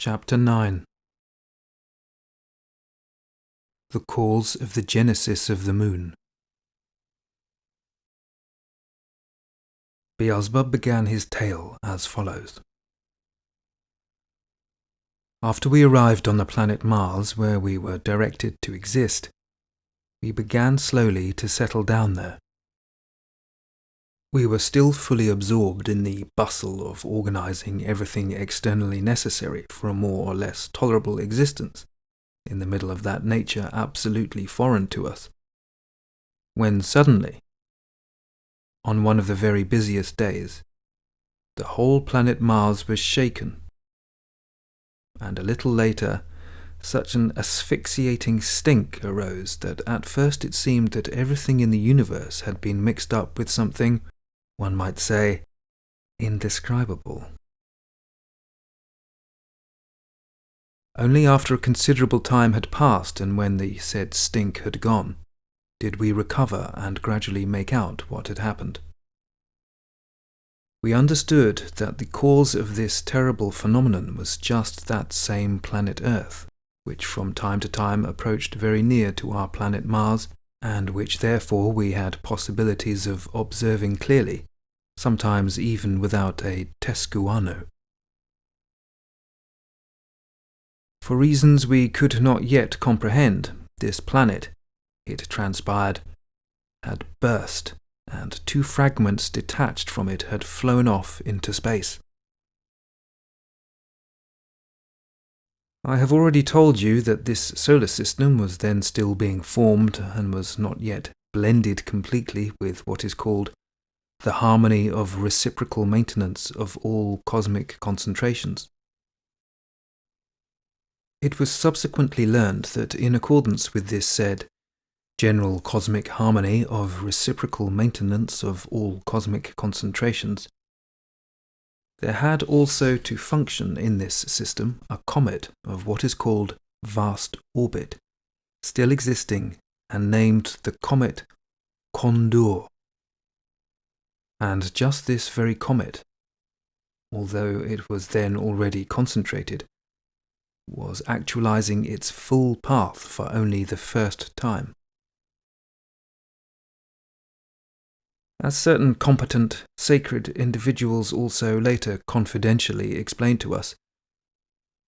Chapter 9. The Cause of the Genesis of the Moon. Beelzebub began his tale as follows. After we arrived on the planet Mars, where we were directed to exist, we began slowly to settle down there. We were still fully absorbed in the bustle of organizing everything externally necessary for a more or less tolerable existence, in the middle of that nature absolutely foreign to us, when suddenly, on one of the very busiest days, the whole planet Mars was shaken, and a little later, such an asphyxiating stink arose that at first it seemed that everything in the universe had been mixed up with something, one might say, indescribable. Only after a considerable time had passed, and when the said stink had gone, did we recover and gradually make out what had happened. We understood that the cause of this terrible phenomenon was just that same planet Earth, which from time to time approached very near to our planet Mars, and which therefore we had possibilities of observing clearly, sometimes even without a tescuano. For reasons we could not yet comprehend, this planet, it transpired, had burst, and 2 fragments detached from it had flown off into space. I have already told you that this solar system was then still being formed and was not yet blended completely with what is called the harmony of reciprocal maintenance of all cosmic concentrations. It was subsequently learned that in accordance with this said general cosmic harmony of reciprocal maintenance of all cosmic concentrations, there had also to function in this system a comet of what is called vast orbit, still existing and named the comet Condor. And just this very comet, although it was then already concentrated, was actualizing its full path for only the first time. As certain competent, sacred individuals also later confidentially explained to us,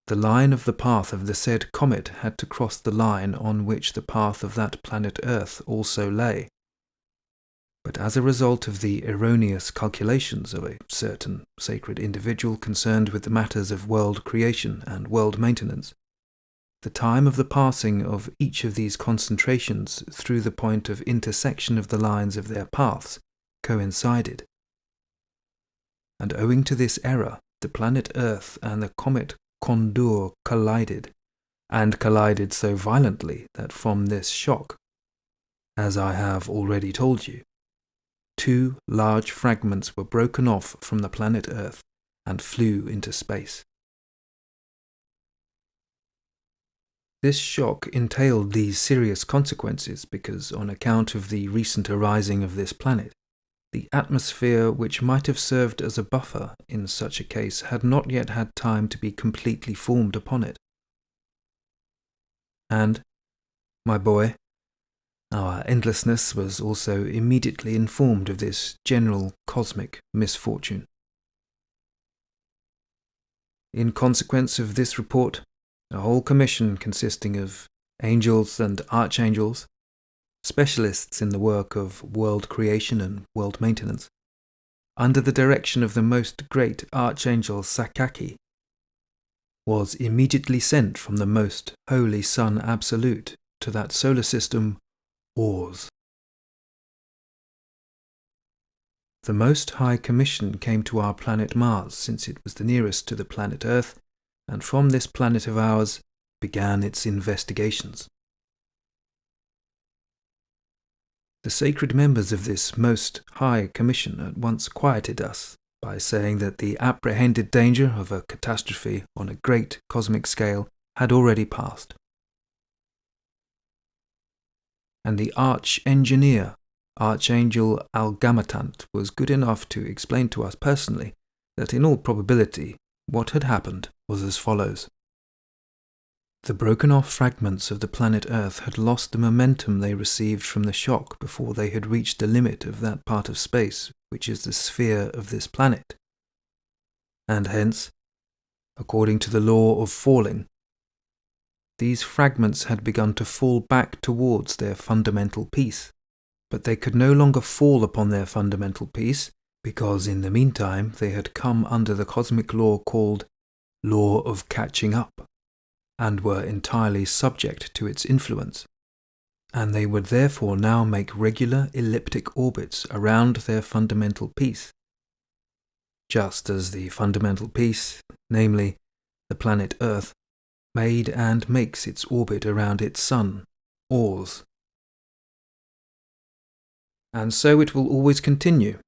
the line of the path of the said comet had to cross the line on which the path of that planet Earth also lay. But as a result of the erroneous calculations of a certain sacred individual concerned with the matters of world creation and world maintenance, the time of the passing of each of these concentrations through the point of intersection of the lines of their paths coincided. And owing to this error, the planet Earth and the comet Condor collided, and collided so violently that from this shock, as I have already told you, 2 large fragments were broken off from the planet Earth and flew into space. This shock entailed these serious consequences because, on account of the recent arising of this planet, the atmosphere which might have served as a buffer in such a case had not yet had time to be completely formed upon it. And, my boy, our endlessness was also immediately informed of this general cosmic misfortune. In consequence of this report, a whole commission consisting of angels and archangels, specialists in the work of world creation and world maintenance, under the direction of the most great Archangel Sakaki, was immediately sent from the most holy Sun Absolute to that solar system Ors. The Most High Commission came to our planet Mars, since it was the nearest to the planet Earth, and from this planet of ours began its investigations. The sacred members of this Most High Commission at once quieted us by saying that the apprehended danger of a catastrophe on a great cosmic scale had already passed. And the arch-engineer, Archangel Algamatant, was good enough to explain to us personally that in all probability what had happened was as follows. The broken-off fragments of the planet Earth had lost the momentum they received from the shock before they had reached the limit of that part of space which is the sphere of this planet. And hence, according to the law of falling, these fragments had begun to fall back towards their fundamental piece. But they could no longer fall upon their fundamental piece, because in the meantime they had come under the cosmic law called law of catching up, and were entirely subject to its influence, and they would therefore now make regular elliptic orbits around their fundamental piece, just as the fundamental piece, namely the planet Earth, made and makes its orbit around its sun, Ours. And so it will always continue,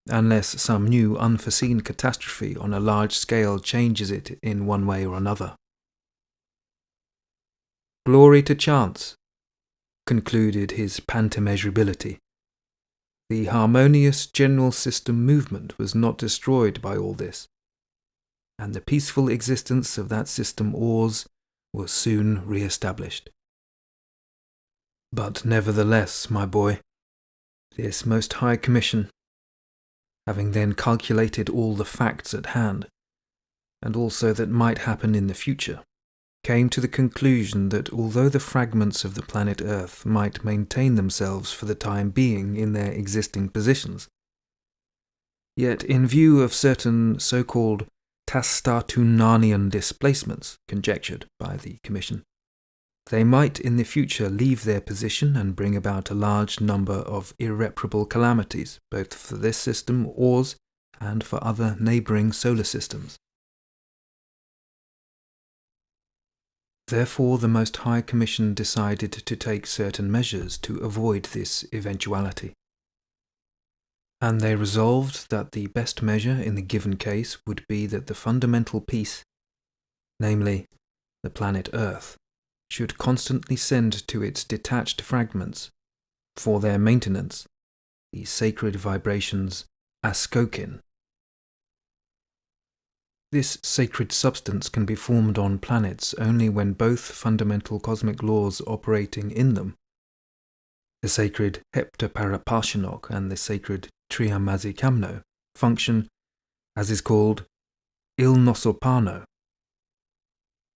unless some new unforeseen catastrophe on a large scale changes it in one way or another. Glory to chance, concluded his pantomeasurability. The harmonious general system movement was not destroyed by all this, and the peaceful existence of that system Ours was soon re-established. But nevertheless, my boy, this most high commission, having then calculated all the facts at hand, and also that might happen in the future, came to the conclusion that although the fragments of the planet Earth might maintain themselves for the time being in their existing positions, yet in view of certain so-called Tastatunanian displacements conjectured by the Commission, they might in the future leave their position and bring about a large number of irreparable calamities, both for this system, Ours, and for other neighbouring solar systems. Therefore, the Most High Commission decided to take certain measures to avoid this eventuality. And they resolved that the best measure in the given case would be that the fundamental piece, namely the planet Earth, should constantly send to its detached fragments, for their maintenance, the sacred vibrations Askokin. This sacred substance can be formed on planets only when both fundamental cosmic laws operating in them, the sacred Heptaparapashinok and the sacred Triamazikamno, function, as is called, Ilnosopano.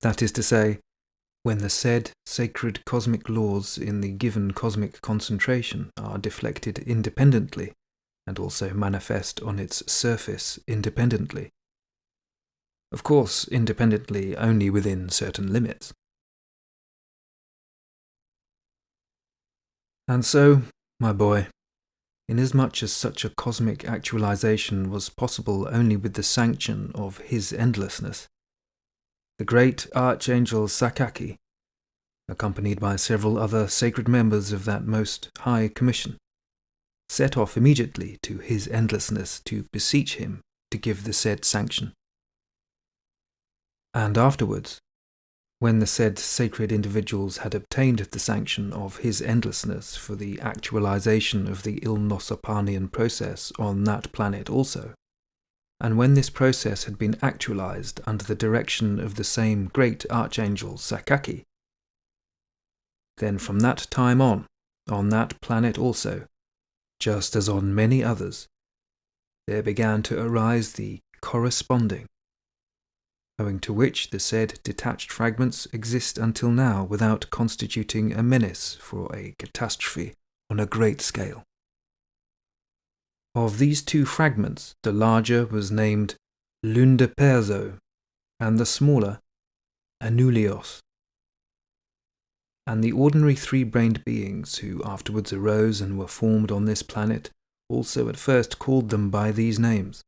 That is to say, when the said sacred cosmic laws in the given cosmic concentration are deflected independently and also manifest on its surface independently. Of course, independently only within certain limits. And so, my boy, inasmuch as such a cosmic actualization was possible only with the sanction of His endlessness, the great Archangel Sakaki, accompanied by several other sacred members of that most high commission, set off immediately to His endlessness to beseech him to give the said sanction. And afterwards, when the said sacred individuals had obtained the sanction of His endlessness for the actualization of the Ilnosopanian process on that planet also, and when this process had been actualized under the direction of the same great Archangel Sakaki, then from that time on that planet also, just as on many others, there began to arise the corresponding, owing to which the said detached fragments exist until now without constituting a menace for a catastrophe on a great scale. Of these two fragments, the larger was named Lundeperzo, and the smaller Anulios. And the ordinary three-brained beings who afterwards arose and were formed on this planet also at first called them by these names.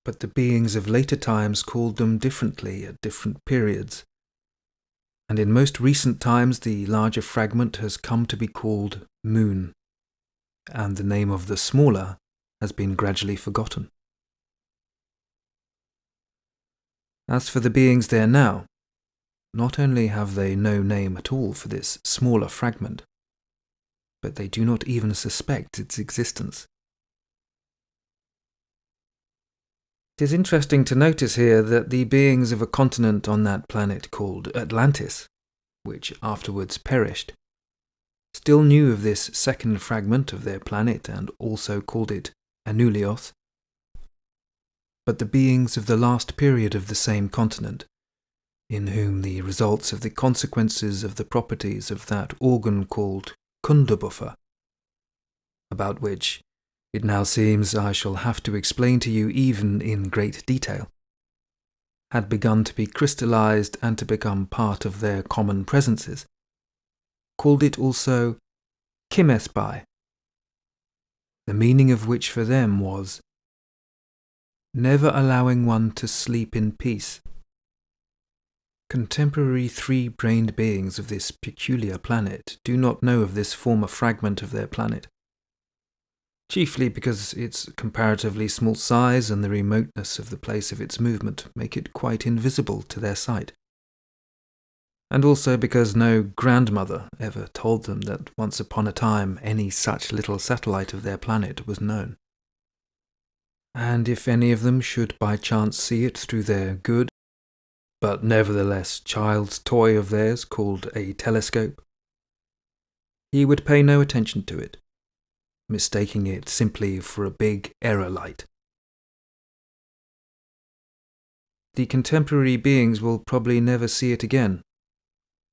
But the beings of later times called them differently at different periods, and in most recent times the larger fragment has come to be called Moon, and the name of the smaller has been gradually forgotten. As for the beings there now, not only have they no name at all for this smaller fragment, but they do not even suspect its existence. It is interesting to notice here that the beings of a continent on that planet called Atlantis, which afterwards perished, still knew of this second fragment of their planet and also called it Anulios. But the beings of the last period of the same continent, in whom the results of the consequences of the properties of that organ called Kundabuffa, about which it now seems I shall have to explain to you even in great detail, had begun to be crystallized and to become part of their common presences, called it also Kimesbai, the meaning of which for them was never allowing one to sleep in peace. Contemporary three-brained beings of this peculiar planet do not know of this former fragment of their planet, chiefly because its comparatively small size and the remoteness of the place of its movement make it quite invisible to their sight, and also because no grandmother ever told them that once upon a time any such little satellite of their planet was known. And if any of them should by chance see it through their good, but nevertheless child's toy of theirs called a telescope, he would pay no attention to it, mistaking it simply for a big error light. The contemporary beings will probably never see it again,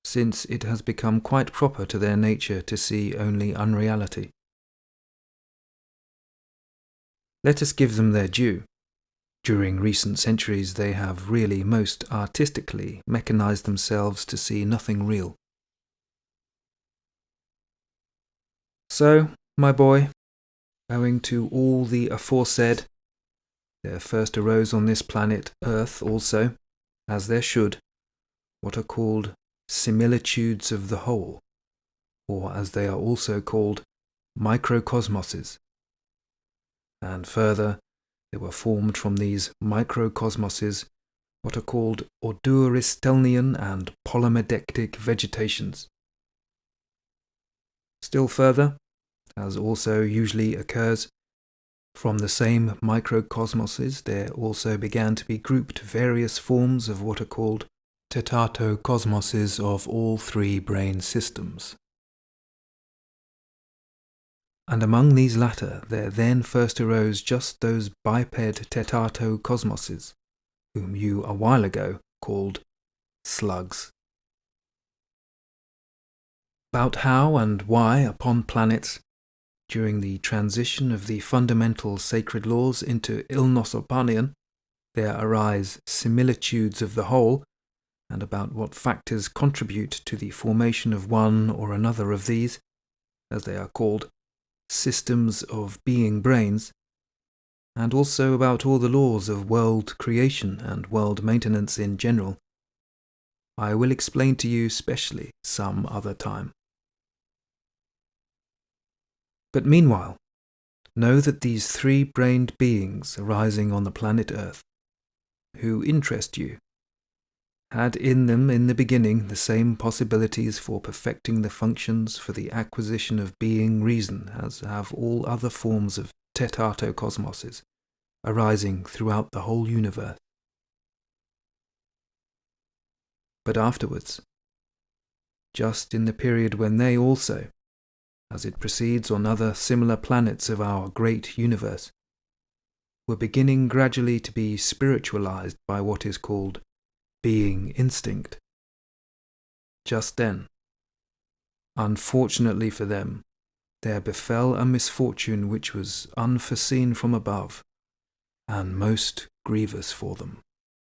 since it has become quite proper to their nature to see only unreality. Let us give them their due. During recent centuries they have really most artistically mechanized themselves to see nothing real. So, my boy, owing to all the aforesaid, there first arose on this planet Earth also, as there should, what are called similitudes of the whole, or as they are also called, microcosmoses. And further, there were formed from these microcosmoses what are called ordoristelnian and polymedectic vegetations. Still further, as also usually occurs, from the same microcosmoses there also began to be grouped various forms of what are called tetatocosmoses of all three brain systems. And among these latter there then first arose just those biped tetatocosmoses, whom you a while ago called slugs. About how and why upon planets, during the transition of the fundamental sacred laws into Ilnosopanian, there arise similitudes of the whole, and about what factors contribute to the formation of one or another of these, as they are called, systems of being brains, and also about all the laws of world creation and world maintenance in general, I will explain to you specially some other time. But meanwhile, know that these three-brained beings arising on the planet Earth, who interest you, had in them in the beginning the same possibilities for perfecting the functions for the acquisition of being reason as have all other forms of tetatocosmoses arising throughout the whole universe. But afterwards, just in the period when they also, as it proceeds on other similar planets of our great universe, were beginning gradually to be spiritualized by what is called being instinct. Just then, unfortunately for them, there befell a misfortune which was unforeseen from above, and most grievous for them.